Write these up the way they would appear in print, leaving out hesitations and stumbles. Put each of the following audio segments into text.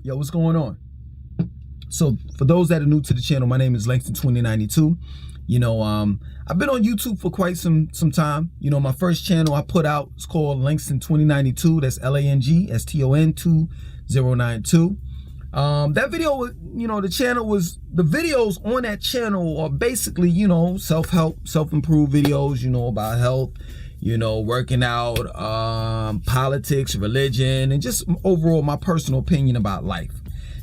Yo, what's going on? So for those that are new to the channel, my name is Langston 2092. I've been on YouTube for quite some time. My first channel I put out is called Langston 2092. That's LANGSTON 2092. That video, the videos on that channel are basically, self-help, self-improve videos, about health, working out, politics, religion, and just overall my personal opinion about life.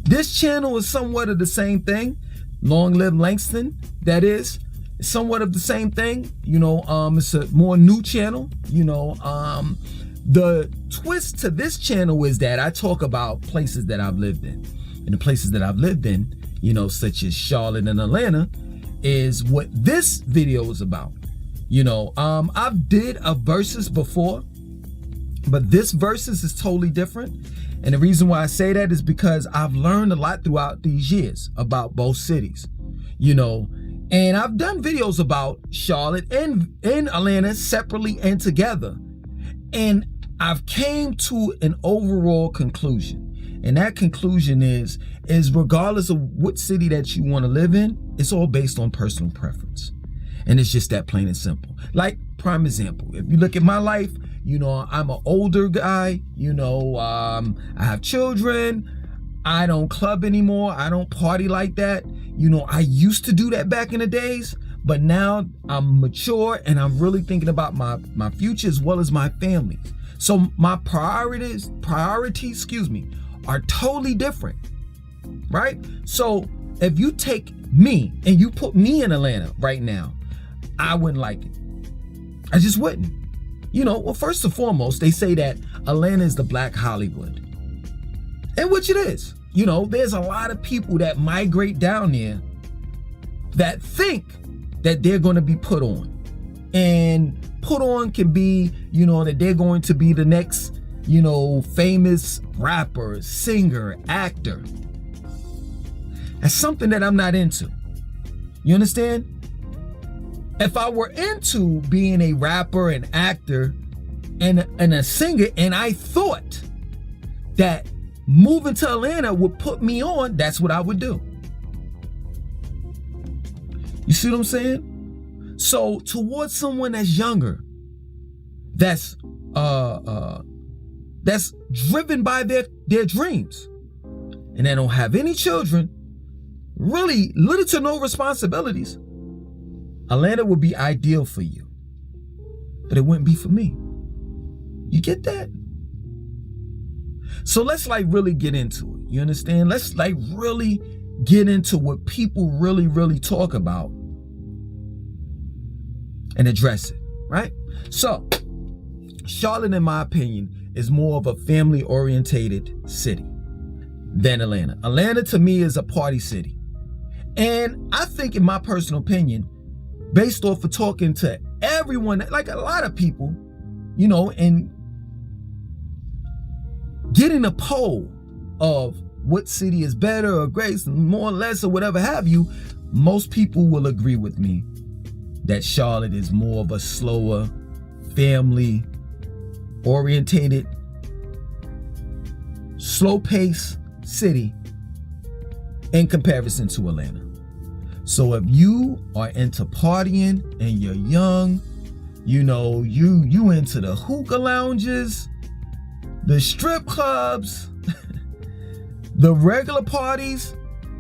This channel is somewhat of the same thing. Long live Langston, that is. It's somewhat of the same thing. It's a more new channel. The twist to this channel is that I talk about places that I've lived in. And the places that I've lived in, such as Charlotte and Atlanta, is what this video is about. I've did a versus before, but this versus is totally different. And the reason why I say that is because I've learned a lot throughout these years about both cities, and I've done videos about Charlotte and Atlanta separately and together. And I've came to an overall conclusion. And that conclusion is regardless of what city that you want to live in, it's all based on personal preference. And it's just that plain and simple. Like, prime example, if you look at my life, I'm an older guy, I have children, I don't club anymore, I don't party like that. I used to do that back in the days, but now I'm mature and I'm really thinking about my future as well as my family. So my priorities, are totally different, right? So if you take me and you put me in Atlanta right now, I wouldn't like it. I just wouldn't. Well, first and foremost, they say that Atlanta is the Black Hollywood. And which it is. There's a lot of people that migrate down there that think that they're going to be put on. And put on can be, that they're going to be the next, famous rapper, singer, actor. That's something that I'm not into. You understand? If I were into being a rapper, an actor, and a singer, and I thought that moving to Atlanta would put me on, that's what I would do. You see what I'm saying? So towards someone that's younger, that's driven by their dreams, and they don't have any children, really little to no responsibilities, Atlanta would be ideal for you, but it wouldn't be for me. You get that? So let's really get into it. You understand? Let's really get into what people really talk about and address it, right? So Charlotte, in my opinion, is more of a family-orientated city than Atlanta. Atlanta to me is a party city. And I think, in my personal opinion, based off of talking to everyone, like a lot of people, and getting a poll of what city is better or great, more or less, or whatever have you, most people will agree with me that Charlotte is more of a slower, family-orientated, slow-paced city in comparison to Atlanta. So if you are into partying and you're young, you into the hookah lounges, the strip clubs, the regular parties,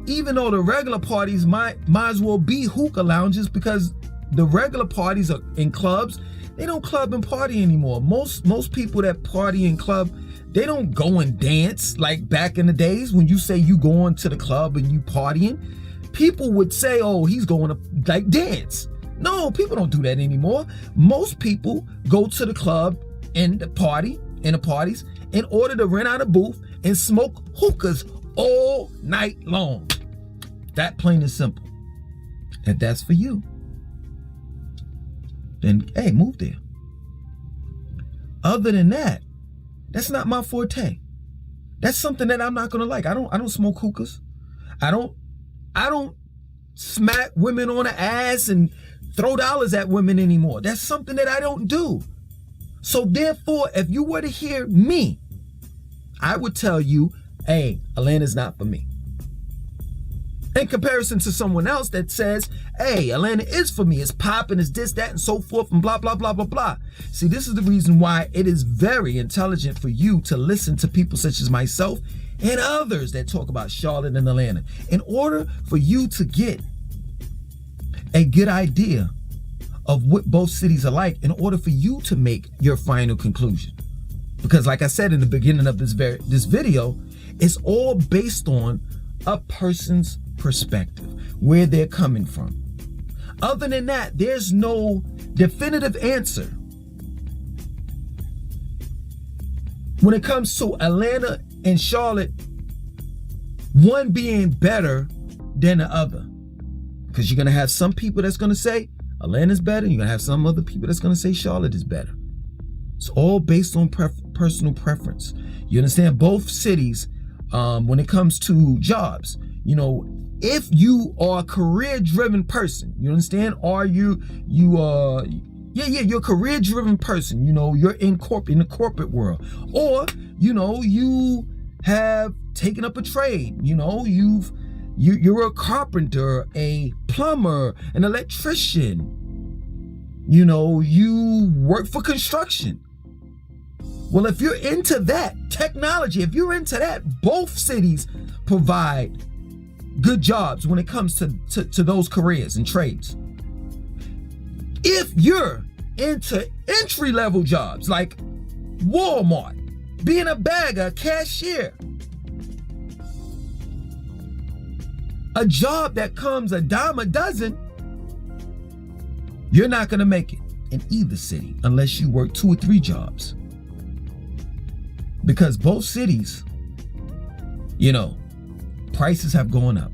even though the regular parties might as well be hookah lounges, because the regular parties are in clubs, they don't club and party anymore. Most people that party in club, they don't go and dance like back in the days when you say you going to the club and you partying. People would say, oh, he's going to dance. No, people don't do that anymore. Most people go to the club and the parties in order to rent out a booth and smoke hookahs all night long. That plain and simple. If that's for you, then hey, move there. Other than that, that's not my forte. That's something that I'm not gonna like. I don't smoke hookahs. I don't smack women on the ass and throw dollars at women anymore. That's something that I don't do. So therefore, if you were to hear me, I would tell you hey, Atlanta's not for me. In comparison to someone else that says, hey, Atlanta is for me, it's popping, it's this, that, and so forth, and blah, blah, blah, blah, blah. See, this is the reason why it is very intelligent for you to listen to people such as myself and others that talk about Charlotte and Atlanta, in order for you to get a good idea of what both cities are like, in order for you to make your final conclusion. Because like I said in the beginning of this video, it's all based on a person's perspective, where they're coming from. Other than that, there's no definitive answer when it comes to Atlanta and Charlotte, one being better than the other. Because you're going to have some people that's going to say Atlanta's better, and you're going to have some other people that's going to say Charlotte is better. It's all based on personal preference. You understand? Both cities, when it comes to jobs, you know, if you are a career-driven person, you understand? Are you're a career-driven person, you know, you're in the corporate world, or, you know, you have taken up a trade, you know, you're a carpenter, a plumber, an electrician, you know, you work for construction. Well, if you're into that technology, if you're into that, both cities provide good jobs when it comes to those careers and trades. If you're into entry-level jobs like Walmart, being a bagger, a cashier, a job that comes a dime a dozen, you're not going to make it in either city unless you work 2 or 3 jobs. Because both cities, you know, prices have gone up.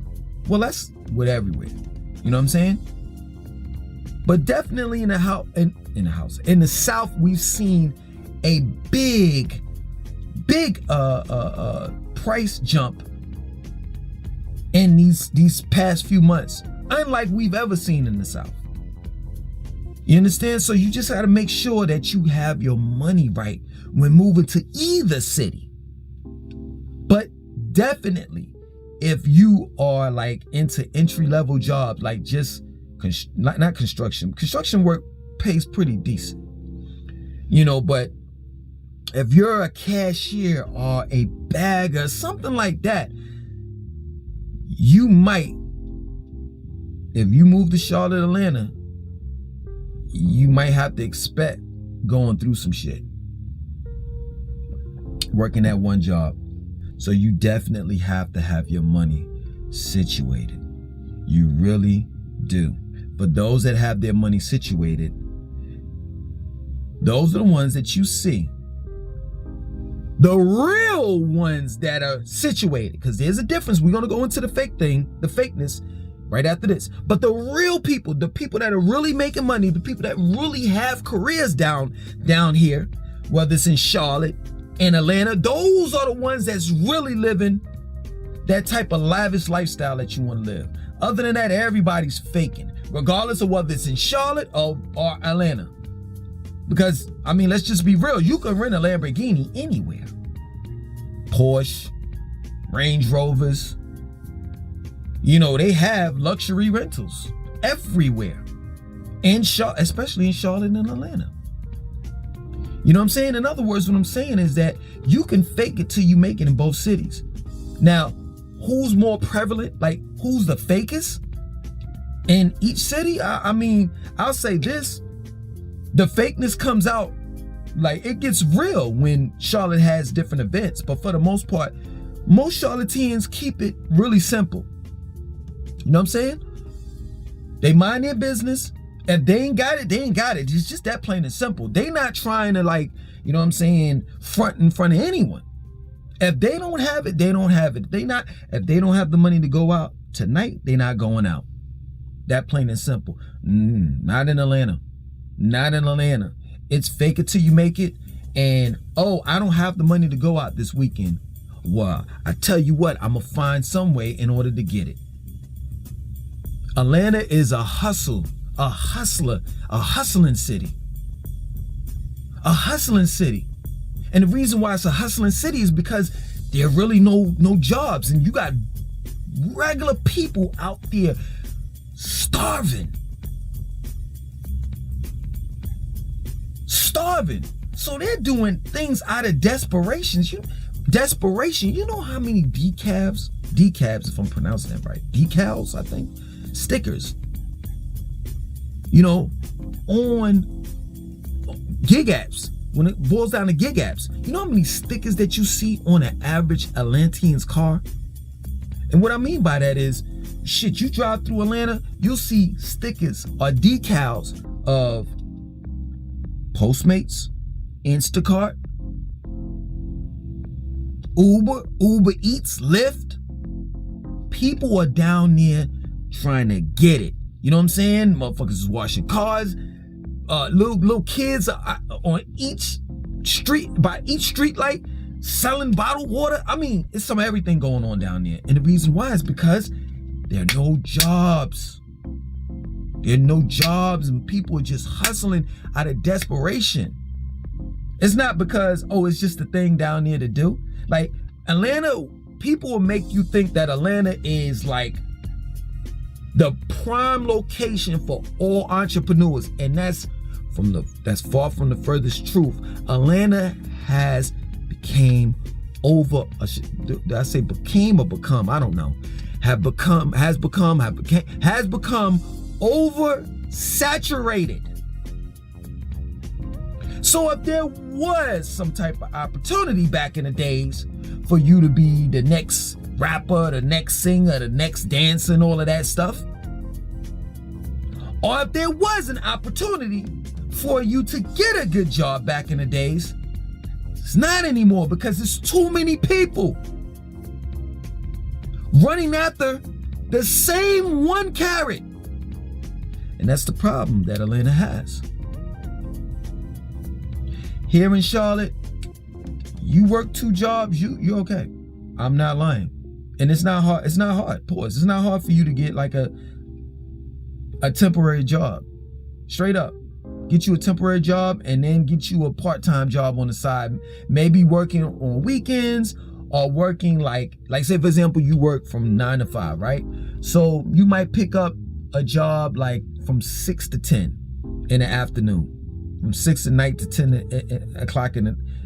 Well, that's with everywhere. You know what I'm saying? But definitely in the South, we've seen a big price jump in these past few months, unlike we've ever seen in the South. You understand? So you just got to make sure that you have your money right when moving to either city. But definitely, if you are like into entry-level jobs, like just not construction work pays pretty decent, you know, but if you're a cashier or a bagger, something like that, you might, if you move to Charlotte, Atlanta, you might have to expect going through some shit working at one job. So you definitely have to have your money situated. You really do. But those that have their money situated, those are the ones that you see. The real ones that are situated, because there's a difference. We're going to go into the fake thing, the fakeness, right after this. But the real people, the people that are really making money, the people that really have careers down here, whether it's in Charlotte, in Atlanta, those are the ones that's really living that type of lavish lifestyle that you want to live. Other than that, everybody's faking, regardless of whether it's in Charlotte or Atlanta. Because, I mean, let's just be real. You can rent a Lamborghini anywhere. Porsche, Range Rovers. You know, they have luxury rentals everywhere. Especially in Charlotte and Atlanta. You know what I'm saying? In other words, what I'm saying is that you can fake it till you make it in both cities. Now, who's more prevalent? Like, who's the fakest in each city? I mean, I'll say this. The fakeness comes out, like, it gets real when Charlotte has different events. But for the most part, most Charlotteans keep it really simple. You know what I'm saying? They mind their business. If they ain't got it, they ain't got it. It's just that plain and simple. They not trying to, like, you know what I'm saying, front in front of anyone. If they don't have it, they don't have it. If they don't have the money to go out tonight, they not going out. That plain and simple. Not in Atlanta. Not in Atlanta. It's fake it till you make it. And, oh, I don't have the money to go out this weekend. Well, I tell you what, I'm going to find some way in order to get it. Atlanta is a hustler, a hustling city. A hustling city. And the reason why it's a hustling city is because There are really no jobs, and you got regular people out there starving. So they're doing things out of desperation. You know how many decals, if I'm pronouncing that right, decals, I think, stickers, on gig apps, when it boils down to gig apps, you know how many stickers that you see on an average Atlantean's car? And what I mean by that is, shit, you drive through Atlanta, you'll see stickers or decals of Postmates, Instacart, Uber Eats, Lyft. People are down there trying to get it. You know what I'm saying? Motherfuckers is washing cars. Little kids are on each street, by each street light, selling bottled water. I mean, it's some everything going on down there. And the reason why is because there are no jobs. There are no jobs, and people are just hustling out of desperation. It's not because, it's just a thing down there to do. Like, Atlanta, people will make you think that Atlanta is like the prime location for all entrepreneurs, and that's far from the furthest truth. Atlanta has become oversaturated. So if there was some type of opportunity back in the days for you to be the next rapper, the next singer, the next dancer, and all of that stuff, or if there was an opportunity for you to get a good job back in the days, it's not anymore, because there's too many people running after the same one carrot. And that's the problem that Atlanta has. Here in Charlotte, you work 2 jobs, you're okay. I'm not lying. And it's not hard. It's not hard. Pause. It's not hard for you to get like a temporary job. Straight up. Get you a temporary job and then get you a part-time job on the side. Maybe working on weekends, or working like say for example, you work from 9 to 5, right? So you might pick up a job like from 6 to 10 in the afternoon. From 6 at night to 10 o'clock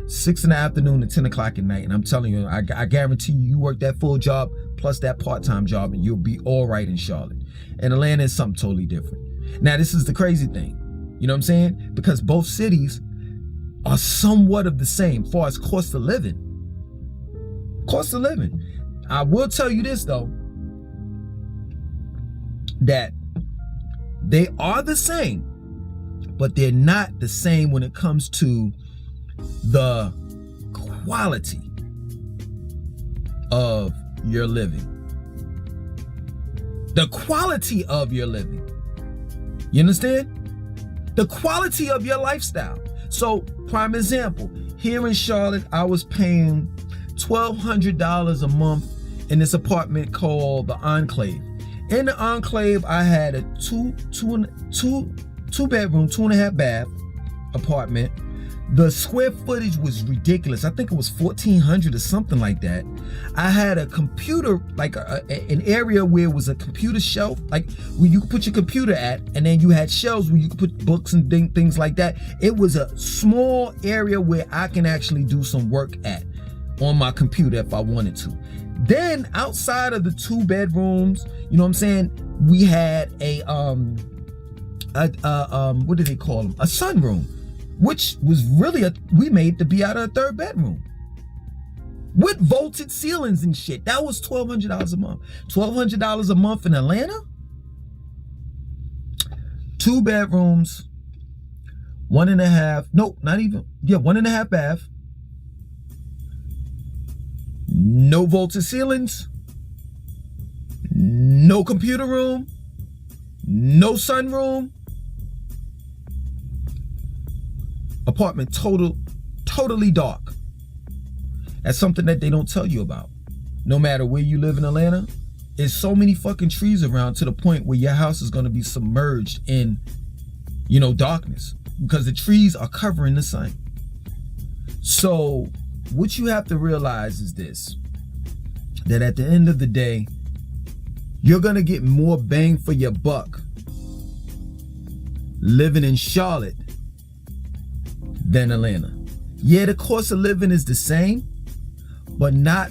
6 in the afternoon to 10 o'clock at night. And I'm telling you, I guarantee you work that full job plus that part-time job and you'll be all right in Charlotte. And Atlanta is something totally different. Now, this is the crazy thing. You know what I'm saying? Because both cities are somewhat of the same as far as cost of living. Cost of living. I will tell you this though, that they are the same, but they're not the same when it comes to the quality of your living. The quality of your living. You understand? The quality of your lifestyle. So, prime example, here in Charlotte, I was paying $1,200 a month in this apartment called the Enclave. In the Enclave, I had a two bedroom, 2.5 bath apartment. The square footage was ridiculous. I think it was 1,400 or something like that. I had a computer, like an area where it was a computer shelf, like where you could put your computer at, and then you had shelves where you could put books and things like that. It was a small area where I can actually do some work at on my computer if I wanted to. Then outside of the 2 bedrooms, you know what I'm saying, we had a what do they call them? A sunroom, which was really we made to be out of a 3rd bedroom with vaulted ceilings and shit. That was $1,200 a month. $1,200 a month in Atlanta. 2 bedrooms, 1.5. Nope, not even. Yeah, 1.5 bath. No vaulted ceilings. No computer room. No sunroom. Apartment totally dark. That's something that they don't tell you about. No matter where you live in Atlanta, there's so many fucking trees around to the point where your house is going to be submerged in, darkness, because the trees are covering the sun. So what you have to realize is this, that at the end of the day, you're gonna get more bang for your buck living in Charlotte than Atlanta. Yeah, the cost of living is the same, but not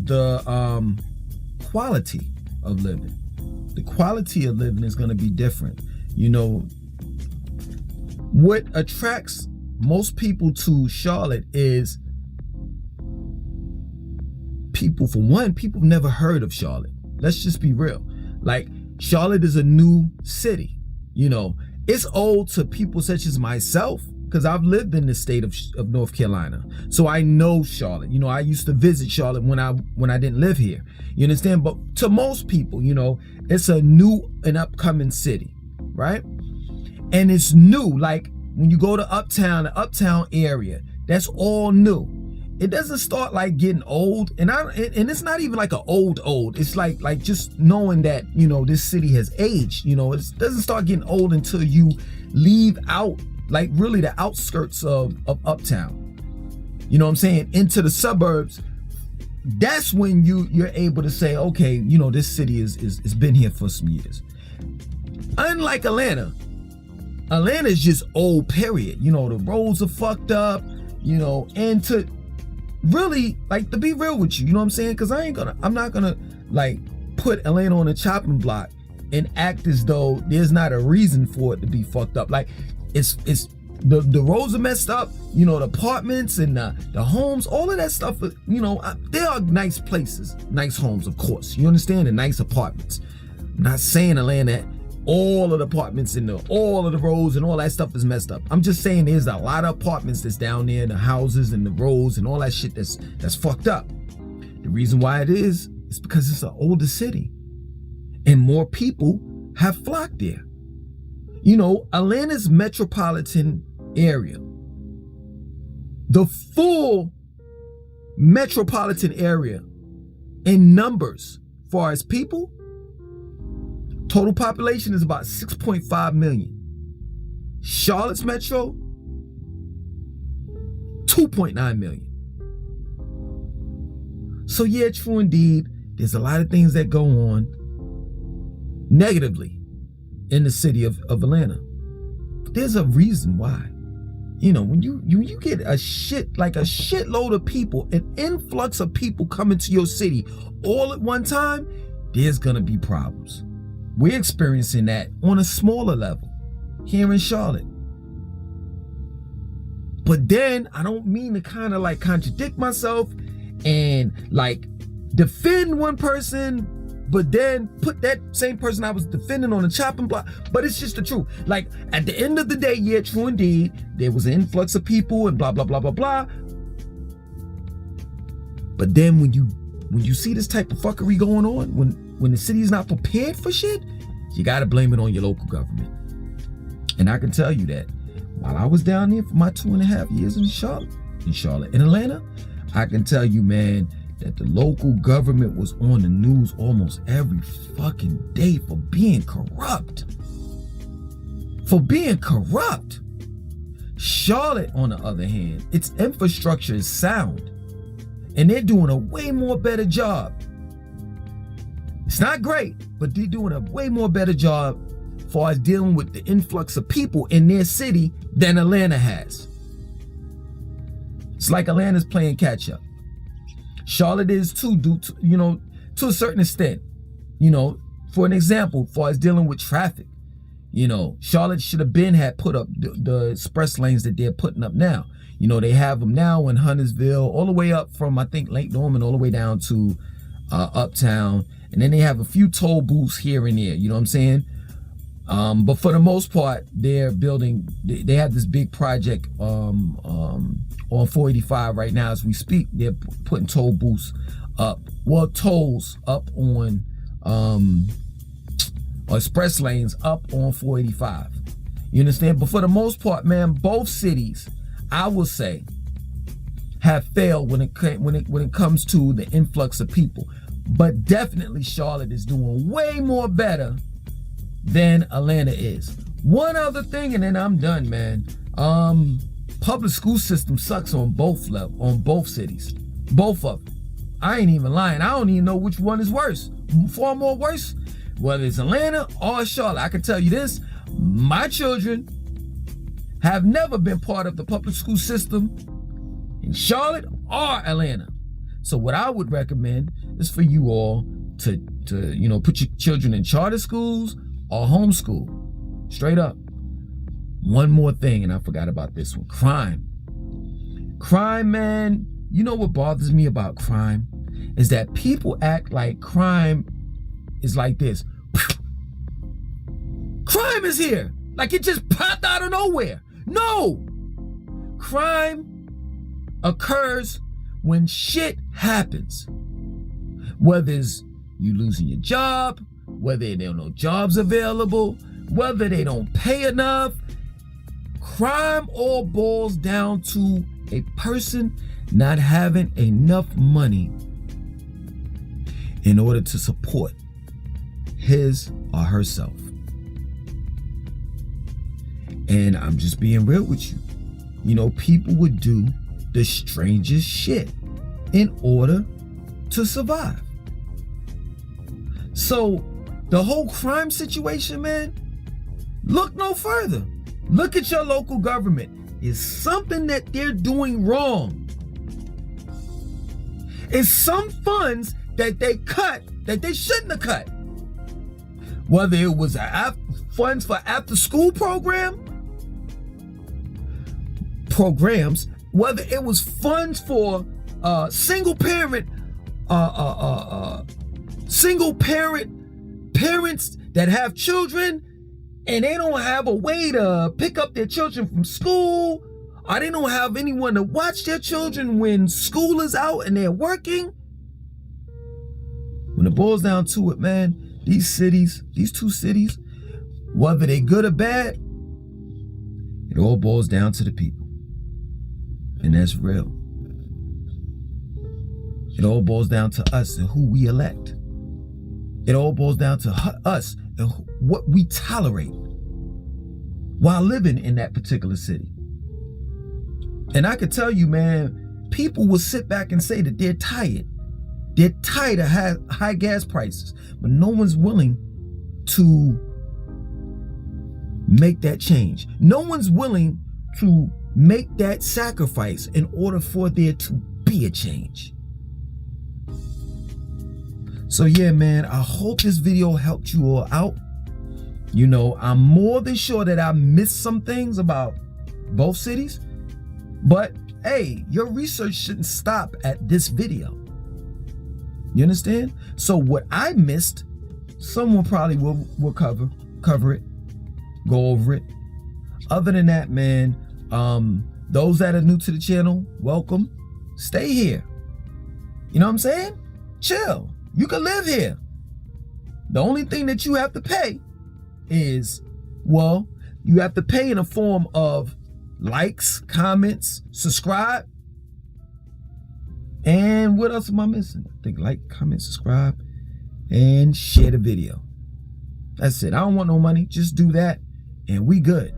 the quality of living. The quality of living is gonna be different. You know, what attracts most people to Charlotte is people, for one, people have never heard of Charlotte. Let's just be real. Like, Charlotte is a new city. You know, it's old to people such as myself, because I've lived in the state of North Carolina. So I know Charlotte. You know, I used to visit Charlotte when I didn't live here. You understand? But to most people, you know, it's a new and upcoming city, right? And it's new. Like, when you go to Uptown, the Uptown area, that's all new. It doesn't start like getting old, and it's not even like an old. It's like just knowing that, you know, this city has aged. You know, it doesn't start getting old until you leave out, like, really the outskirts of Uptown. You know what I'm saying? Into the suburbs. That's when you're able to say, okay, you know, this city is been here for some years. Unlike Atlanta is just old, period. You know, the roads are fucked up, you know, and to really, like, to be real with you, you know what I'm saying? Because I'm not gonna like put Atlanta on a chopping block and act as though there's not a reason for it to be fucked up. Like, it's the roads are messed up, you know, the apartments and the homes, all of that stuff, you know, they are nice places, nice homes, of course, you understand, and nice apartments. I'm not saying Atlanta, all of the apartments and all of the roads and all that stuff is messed up. I'm just saying there's a lot of apartments that's down there, the houses and the roads and all that shit that's fucked up. The reason why it is because it's an older city and more people have flocked there. You know, Atlanta's metropolitan area, the full metropolitan area in numbers, far as people, total population is about 6.5 million. Charlotte's metro, 2.9 million. So yeah, true indeed, there's a lot of things that go on negatively in the city of Atlanta. But there's a reason why. You know, when you get a shitload of people, an influx of people coming to your city all at one time, there's gonna be problems. We're experiencing that on a smaller level here in Charlotte. But then I don't mean to kind of like contradict myself and like defend one person, but then put that same person I was defending on the chopping block. But it's just the truth. Like, at the end of the day, yeah, true indeed, there was an influx of people and blah, blah, blah, blah, blah. But then when you see this type of fuckery going on, when the city is not prepared for shit, you gotta blame it on your local government. And I can tell you that while I was down there for my 2.5 years in Charlotte, in Atlanta, I can tell you, man, that the local government was on the news almost every fucking day for being corrupt. Charlotte, on the other hand, its infrastructure is sound, and they're doing a way more better job. It's not great, but they're doing a way more better job as far as dealing with the influx of people in their city than Atlanta has. It's like Atlanta's playing catch up. Charlotte is too, due to, you know, to a certain extent. You know, for an example, as far as dealing with traffic, you know, Charlotte should have had put up the express lanes that they're putting up now. You know, they have them now in Huntersville, all the way up from, I think, Lake Norman, all the way down to Uptown. And then they have a few toll booths here and there, you know what I'm saying? But for the most part, they're building, they have this big project on 485 right now as we speak. They're putting toll booths up, well, tolls up on, or express lanes up on 485. You understand? But for the most part, man, both cities, I will say, have failed when it comes to the influx of people. But definitely Charlotte is doing way more better than Atlanta is. One other thing, and then I'm done, man. public school system sucks on both cities. Both of them. I ain't even lying. I don't even know which one is worse. Far more worse, whether it's Atlanta or Charlotte. I can tell you this, my children have never been part of the public school system in Charlotte or Atlanta. So what I would recommend is for you all to put your children in charter schools or homeschool. Straight up. One more thing, and I forgot about this one. Crime, man. You know what bothers me about crime is that people act like crime is like this. Crime is here. Like it just popped out of nowhere. No. Crime occurs when shit happens. Whether it's you losing your job, whether there are no jobs available, whether they don't pay enough. Crime all boils down to a person not having enough money in order to support his or herself. And I'm just being real with you. You know, people would do the strangest shit in order to survive. So the whole crime situation, man, look no further. Look at your local government. It's something that they're doing wrong. It's some funds that they cut that they shouldn't have cut. Whether it was funds for after school programs, whether it was funds for single parent parents that have children and they don't have a way to pick up their children from school, or they don't have anyone to watch their children when school is out and they're working. When it boils down to it, man, these two cities, whether they good or bad, it all boils down to the people. And that's real. It all boils down to us and who we elect. It all boils down to us and what we tolerate while living in that particular city. And I could tell you, man, people will sit back and say that they're tired. They're tired of high gas prices, but no one's willing to make that change. No one's willing to make that sacrifice in order for there to be a change. So yeah, man, I hope this video helped you all out. You know, I'm more than sure that I missed some things about both cities, but hey, your research shouldn't stop at this video. You understand? So what I missed, someone probably will cover it, go over it. Other than that, man, those that are new to the channel, welcome. Stay here. You know what I'm saying? Chill. You can live here. The only thing that you have to pay is, well, you have to pay in a form of likes, comments, subscribe. And what else am I missing? I think like, comment, subscribe, and share the video. That's it. I don't want no money. Just do that and we good.